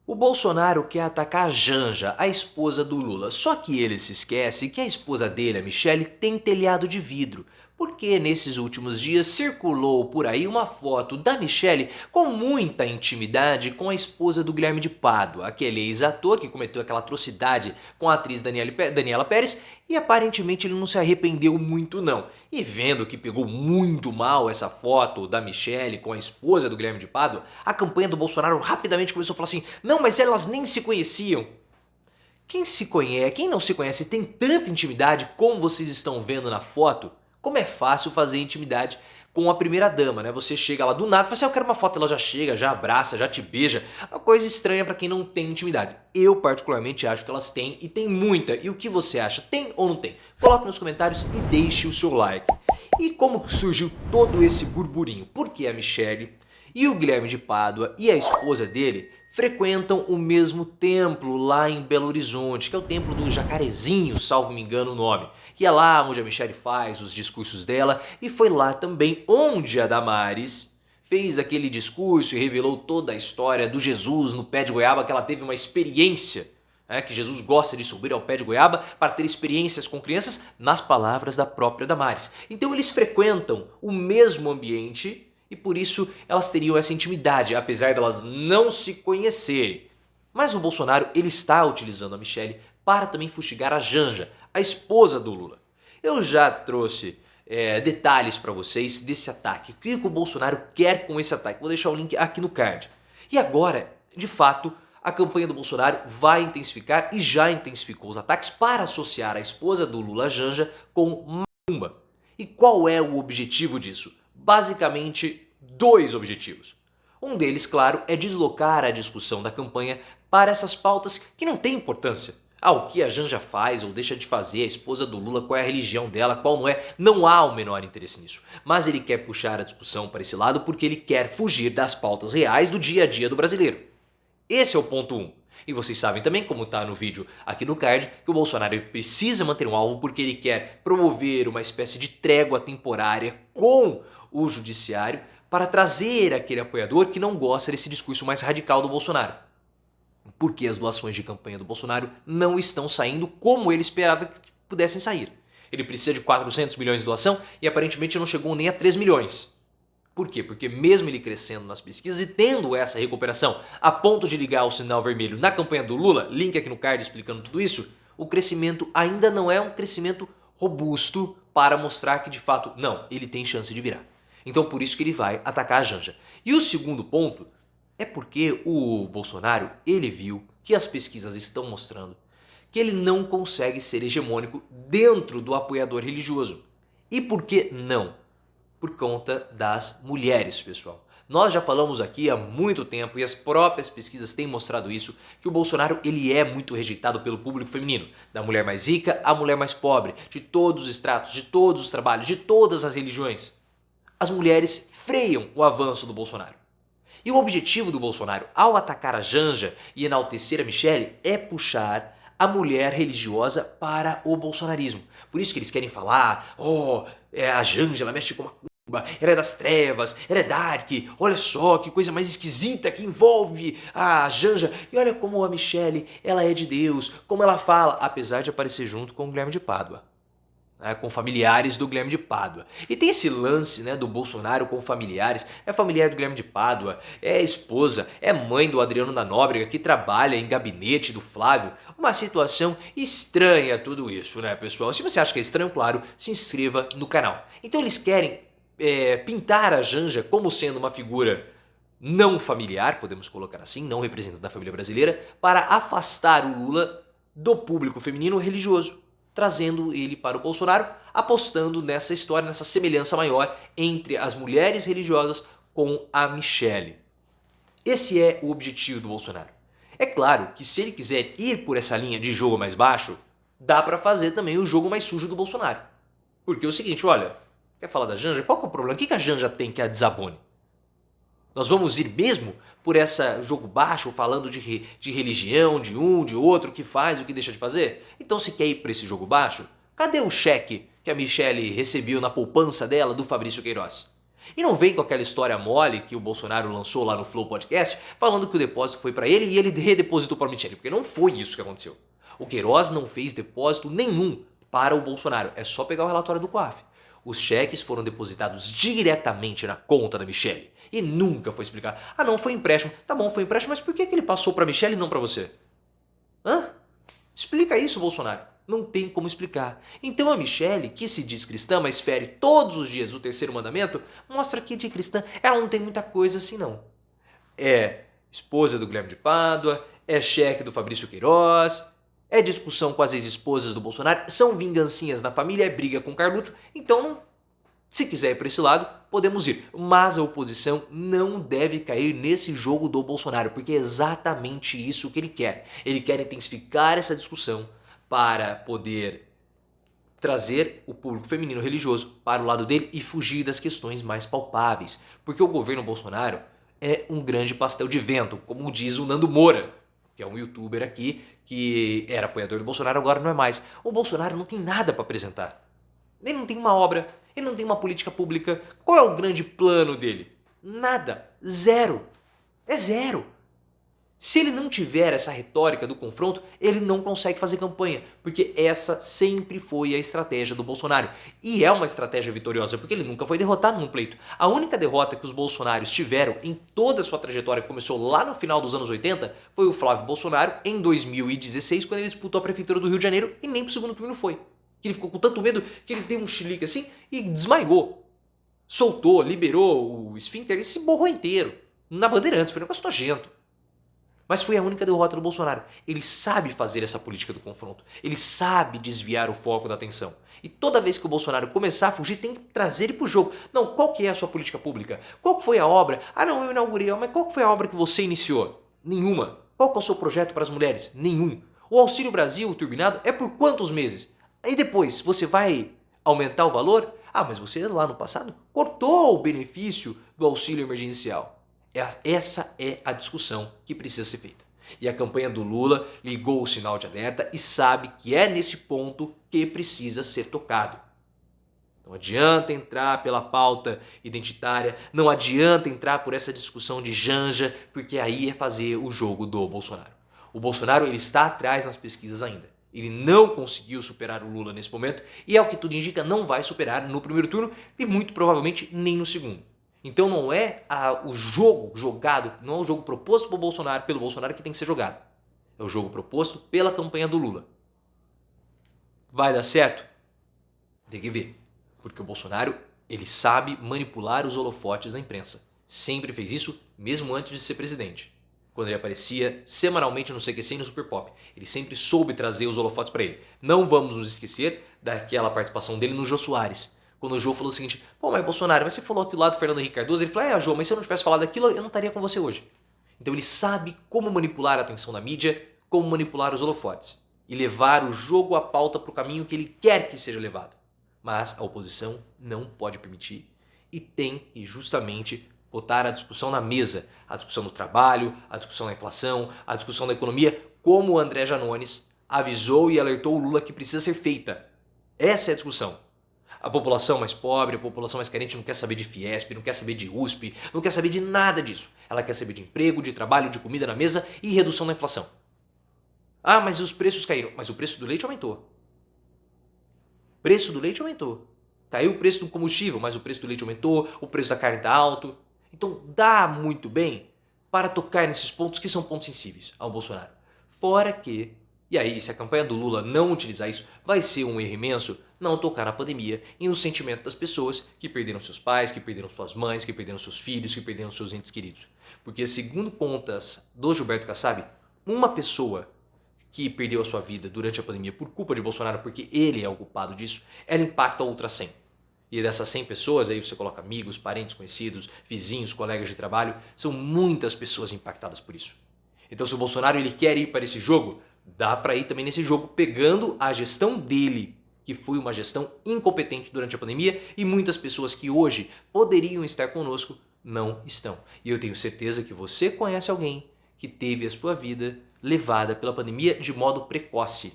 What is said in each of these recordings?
O Bolsonaro quer atacar a Janja, a esposa do Lula, só que ele se esquece que a esposa dele, a Michelle, tem telhado de vidro, porque nesses últimos dias circulou por aí uma foto da Michelle com muita intimidade com a esposa do Guilherme de Pádua, aquele ex-ator que cometeu aquela atrocidade com a atriz Daniela Pérez, e aparentemente ele não se arrependeu muito não. E vendo que pegou muito mal essa foto da Michelle com a esposa do Guilherme de Pádua, a campanha do Bolsonaro rapidamente começou a falar assim: não, mas elas nem se conheciam. Quem se conhece, quem não se conhece tem tanta intimidade como vocês estão vendo na foto, como é fácil fazer intimidade com a primeira dama, né? Você chega lá do nada e fala assim, eu quero uma foto, ela já chega, já abraça, já te beija. Uma coisa estranha pra quem não tem intimidade. Eu particularmente acho que elas têm e tem muita. E o que você acha? Tem ou não tem? Coloque nos comentários e deixe o seu like. E como surgiu todo esse burburinho? Porque a Michelle e o Guilherme de Pádua e a esposa dele frequentam o mesmo templo lá em Belo Horizonte, que é o templo do Jacarezinho, salvo me engano o nome. E é lá onde a Michelle faz os discursos dela, e foi lá também onde a Damares fez aquele discurso e revelou toda a história do Jesus no pé de goiaba, que ela teve uma experiência, que Jesus gosta de subir ao pé de goiaba para ter experiências com crianças, nas palavras da própria Damares. Então eles frequentam o mesmo ambiente e por isso elas teriam essa intimidade, apesar de elas não se conhecerem. Mas o Bolsonaro ele está utilizando a Michelle para também fustigar a Janja, a esposa do Lula. Eu já trouxe detalhes para vocês desse ataque. O que o Bolsonaro quer com esse ataque? Vou deixar o link aqui no card. E agora, de fato, a campanha do Bolsonaro vai intensificar e já intensificou os ataques para associar a esposa do Lula, Janja, com macumba. E qual é o objetivo disso? Basicamente, dois objetivos. Um deles, claro, é deslocar a discussão da campanha para essas pautas que não têm importância. O que a Janja faz ou deixa de fazer, a esposa do Lula, qual é a religião dela, qual não é, não há o menor interesse nisso. Mas ele quer puxar a discussão para esse lado porque ele quer fugir das pautas reais do dia a dia do brasileiro. Esse é o ponto 1. E vocês sabem também, como está no vídeo aqui no card, que o Bolsonaro precisa manter um alvo porque ele quer promover uma espécie de trégua temporária com o judiciário para trazer aquele apoiador que não gosta desse discurso mais radical do Bolsonaro. Porque as doações de campanha do Bolsonaro não estão saindo como ele esperava que pudessem sair. Ele precisa de 400 milhões de doação e aparentemente não chegou nem a 3 milhões. Por quê? Porque mesmo ele crescendo nas pesquisas e tendo essa recuperação a ponto de ligar o sinal vermelho na campanha do Lula, link aqui no card explicando tudo isso, o crescimento ainda não é um crescimento robusto para mostrar que de fato, não, ele tem chance de virar. Então por isso que ele vai atacar a Janja. E o segundo ponto é porque o Bolsonaro, ele viu que as pesquisas estão mostrando que ele não consegue ser hegemônico dentro do apoiador religioso. E por que não? Por conta das mulheres, pessoal. Nós já falamos aqui há muito tempo e as próprias pesquisas têm mostrado isso, que o Bolsonaro ele é muito rejeitado pelo público feminino, da mulher mais rica à mulher mais pobre, de todos os estratos, de todos os trabalhos, de todas as religiões. As mulheres freiam o avanço do Bolsonaro. E o objetivo do Bolsonaro ao atacar a Janja e enaltecer a Michelle é puxar a mulher religiosa para o bolsonarismo. Por isso que eles querem falar, a Janja, ela mexe com macumba, ela é das trevas, ela é dark, olha só que coisa mais esquisita que envolve a Janja. E olha como a Michelle, ela é de Deus, como ela fala, apesar de aparecer junto com o Guilherme de Pádua. Com familiares do Guilherme de Pádua. E tem esse lance do Bolsonaro com familiares, é familiar do Guilherme de Pádua, é esposa, é mãe do Adriano da Nóbrega que trabalha em gabinete do Flávio. Uma situação estranha tudo isso, né, pessoal? Se você acha que é estranho, claro, se inscreva no canal. Então eles querem pintar a Janja como sendo uma figura não familiar, podemos colocar assim, não representante da família brasileira, para afastar o Lula do público feminino religioso, trazendo ele para o Bolsonaro, apostando nessa história, nessa semelhança maior entre as mulheres religiosas com a Michelle. Esse é o objetivo do Bolsonaro. É claro que se ele quiser ir por essa linha de jogo mais baixo, dá para fazer também o jogo mais sujo do Bolsonaro. Porque é o seguinte, olha, quer falar da Janja? Qual que é o problema? O que a Janja tem que a desabone? Nós vamos ir mesmo por esse jogo baixo, falando de religião, de um, de outro, o que faz, o que deixa de fazer? Então se quer ir por esse jogo baixo, cadê o cheque que a Michelle recebeu na poupança dela do Fabrício Queiroz? E não vem com aquela história mole que o Bolsonaro lançou lá no Flow Podcast, falando que o depósito foi para ele e ele redepositou para o Michele, porque não foi isso que aconteceu. O Queiroz não fez depósito nenhum para o Bolsonaro, é só pegar o relatório do COAF. Os cheques foram depositados diretamente na conta da Michele e nunca foi explicado. Ah não, foi empréstimo. Tá bom, foi empréstimo, mas por que ele passou para a Michele e não para você? Hã? Explica isso, Bolsonaro. Não tem como explicar. Então a Michele, que se diz cristã, mas fere todos os dias o terceiro mandamento, mostra que de cristã ela não tem muita coisa assim não. É esposa do Guilherme de Pádua, é cheque do Fabrício Queiroz, é discussão com as ex-esposas do Bolsonaro, são vingancinhas na família, é briga com Carluxo, então se quiser ir para esse lado, podemos ir. Mas a oposição não deve cair nesse jogo do Bolsonaro, porque é exatamente isso que ele quer. Ele quer intensificar essa discussão para poder trazer o público feminino religioso para o lado dele e fugir das questões mais palpáveis. Porque o governo Bolsonaro é um grande pastel de vento, como diz o Nando Moura, que é um youtuber aqui que era apoiador do Bolsonaro, agora não é mais. O Bolsonaro não tem nada para apresentar. Ele não tem uma obra, ele não tem uma política pública. Qual é o grande plano dele? Nada. Zero. É zero. Se ele não tiver essa retórica do confronto, ele não consegue fazer campanha, porque essa sempre foi a estratégia do Bolsonaro. E é uma estratégia vitoriosa, porque ele nunca foi derrotado num pleito. A única derrota que os bolsonaros tiveram em toda a sua trajetória, que começou lá no final dos anos 80, foi o Flávio Bolsonaro em 2016, quando ele disputou a prefeitura do Rio de Janeiro e nem pro segundo turno foi. Que ele ficou com tanto medo que ele deu um chilique assim e desmaigou. Soltou, liberou o esfíncter e se borrou inteiro. Na Bandeirantes, foi um negócio nojento. Mas foi a única derrota do Bolsonaro. Ele sabe fazer essa política do confronto. Ele sabe desviar o foco da atenção. E toda vez que o Bolsonaro começar a fugir, tem que trazer ele para o jogo. Não, qual que é a sua política pública? Qual foi a obra? Ah não, eu inaugurei. Mas qual foi a obra que você iniciou? Nenhuma. Qual que é o seu projeto para as mulheres? Nenhum. O Auxílio Brasil, o turbinado, é por quantos meses? Aí depois, você vai aumentar o valor? Ah, mas você lá no passado cortou o benefício do auxílio emergencial. Essa é a discussão que precisa ser feita. E a campanha do Lula ligou o sinal de alerta e sabe que é nesse ponto que precisa ser tocado. Não adianta entrar pela pauta identitária, não adianta entrar por essa discussão de Janja, porque aí é fazer o jogo do Bolsonaro. O Bolsonaro ele está atrás nas pesquisas ainda. Ele não conseguiu superar o Lula nesse momento e, ao que tudo indica, não vai superar no primeiro turno e muito provavelmente nem no segundo. Então não é o jogo jogado, não é o jogo proposto pelo Bolsonaro que tem que ser jogado. É o jogo proposto pela campanha do Lula. Vai dar certo? Tem que ver. Porque o Bolsonaro, ele sabe manipular os holofotes da imprensa. Sempre fez isso, mesmo antes de ser presidente. Quando ele aparecia semanalmente no CQC e no Super Pop. Ele sempre soube trazer os holofotes para ele. Não vamos nos esquecer daquela participação dele no Jô Soares. Quando o Jô falou o seguinte, pô, mas Bolsonaro, mas você falou aquilo lá do Fernando Henrique Cardoso? Ele falou, Jô, mas se eu não tivesse falado aquilo, eu não estaria com você hoje. Então ele sabe como manipular a atenção da mídia, como manipular os holofotes. E levar o jogo, a pauta para o caminho que ele quer que seja levado. Mas a oposição não pode permitir e tem que justamente botar a discussão na mesa. A discussão do trabalho, a discussão da inflação, a discussão da economia, como o André Janones avisou e alertou o Lula que precisa ser feita. Essa é a discussão. A população mais pobre, a população mais carente não quer saber de Fiesp, não quer saber de USP, não quer saber de nada disso. Ela quer saber de emprego, de trabalho, de comida na mesa e redução da inflação. Ah, mas os preços caíram. Mas o preço do leite aumentou. O preço do leite aumentou. Caiu o preço do combustível, mas o preço do leite aumentou, o preço da carne está alto. Então dá muito bem para tocar nesses pontos que são pontos sensíveis ao Bolsonaro. Fora que, e aí se a campanha do Lula não utilizar isso, vai ser um erro imenso não tocar na pandemia e no sentimento das pessoas que perderam seus pais, que perderam suas mães, que perderam seus filhos, que perderam seus entes queridos. Porque segundo contas do Gilberto Kassab, uma pessoa que perdeu a sua vida durante a pandemia por culpa de Bolsonaro, porque ele é o culpado disso, ela impacta outras 100. E dessas 100 pessoas, aí você coloca amigos, parentes, conhecidos, vizinhos, colegas de trabalho, são muitas pessoas impactadas por isso. Então se o Bolsonaro ele quer ir para esse jogo, dá para ir também nesse jogo pegando a gestão dele, que foi uma gestão incompetente durante a pandemia e muitas pessoas que hoje poderiam estar conosco não estão. E eu tenho certeza que você conhece alguém que teve a sua vida levada pela pandemia de modo precoce.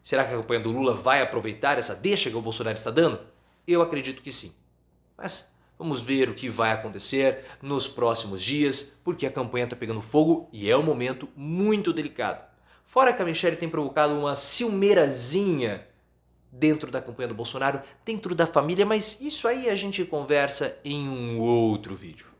Será que a campanha do Lula vai aproveitar essa deixa que o Bolsonaro está dando? Eu acredito que sim. Mas vamos ver o que vai acontecer nos próximos dias, porque a campanha está pegando fogo e é um momento muito delicado. Fora que a Michelle tem provocado uma ciumeirazinha dentro da campanha do Bolsonaro, dentro da família, mas isso aí a gente conversa em um outro vídeo.